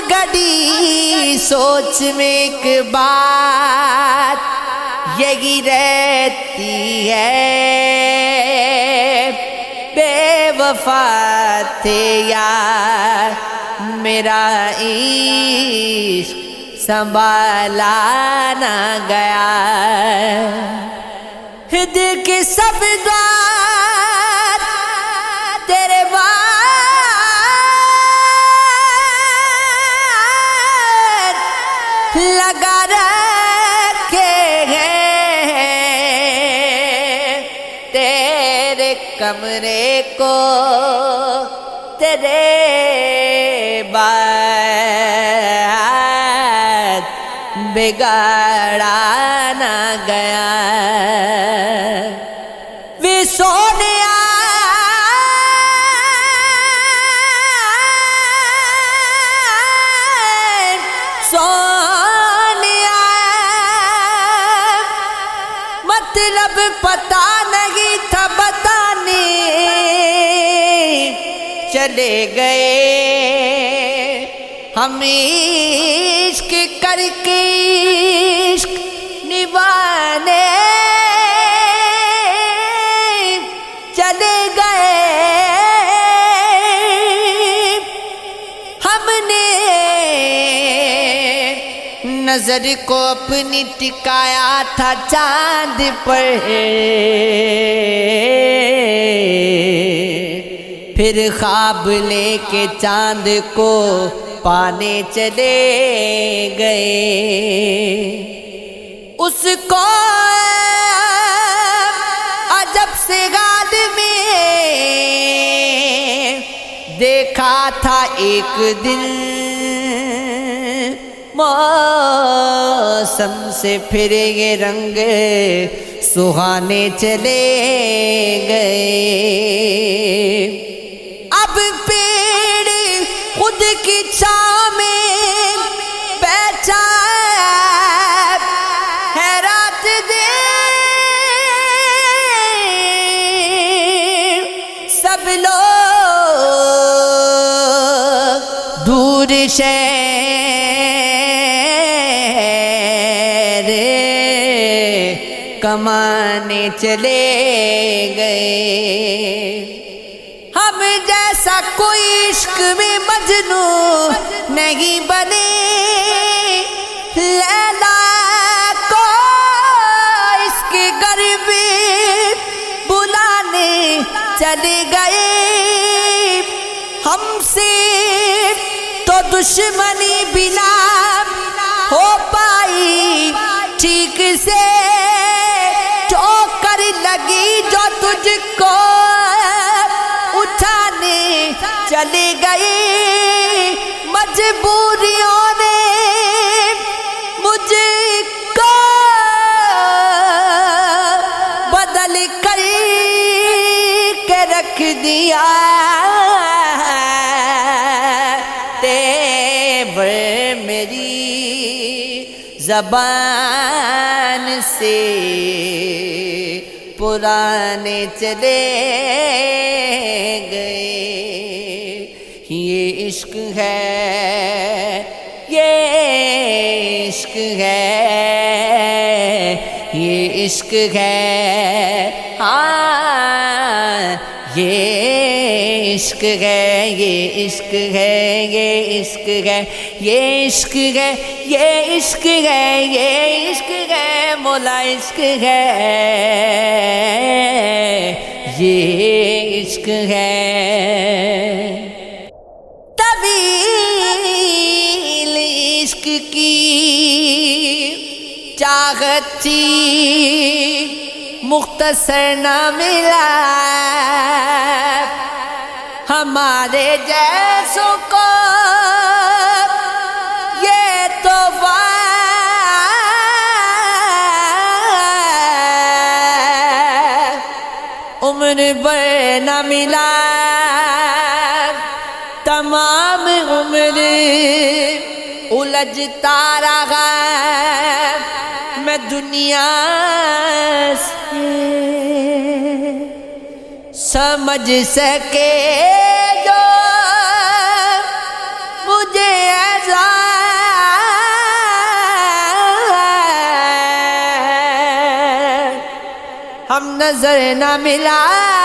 گھڑی سوچ میں ایک بات یہی رہتی ہے، بے وفا تھے یار میرا عشق سنبھالا نہ گیا، دل کے سب دوار تیرے بار لگا رکھے ہیں، تیرے کمرے کو تیرے بات بگاڑا نہ گیا، وے سونیا سونیا مطلب پتا نہیں تھا بتانے چلے گئے ہم عشق کر کے عشق نبھانے چلے گئے، ہم نے نظر کو اپنی ٹکایا تھا چاند پر، پھر خواب لے کے چاند کو پانے چلے گئے، اس کو عجب سے حال میں دیکھا تھا ایک دن، موسم سے پھر یہ رنگ سہانے چلے گئے، اب پیڑ خود کی چھاؤں میں بیٹھا ہے رات دن، سب لوگ دور شہر کمانے چلے گئے، ہم جیسا کوئی عشق میں مجنون نہیں بنے، لیلا کو اس کے گھر میں بلانے چلے گئے، ہم سے تو دشمنی بنا ہو پائی ٹھیک سے، ٹھوکر لگی جو تجھ کو اٹھانے چلے گئے، مجبوریوں نے مجھ کو بدل کر کے رکھ دیا، تیور میری زبان سے پرانے چلے گئے، یہ عشق ہے، یہ عشق ہے، یہ عشق ہے، ہاں یہ عشق ہے، یہ عشق ہے، یہ عشق ہے، یہ عشق ہے، یہ عشق ہے، یہ عشق ہے، مولا عشق ہے، یہ عشق ہے، طویل عشق کی چاہت تھی مختصر نہ ملا، ہمارے جیسوں کو یہ تحفہ عمر بھر نہ ملا، تمام عمر الجھتا رہا میں دنیا سے، سمجھ سکے جو مجھے جا ہم نظر نہ ملا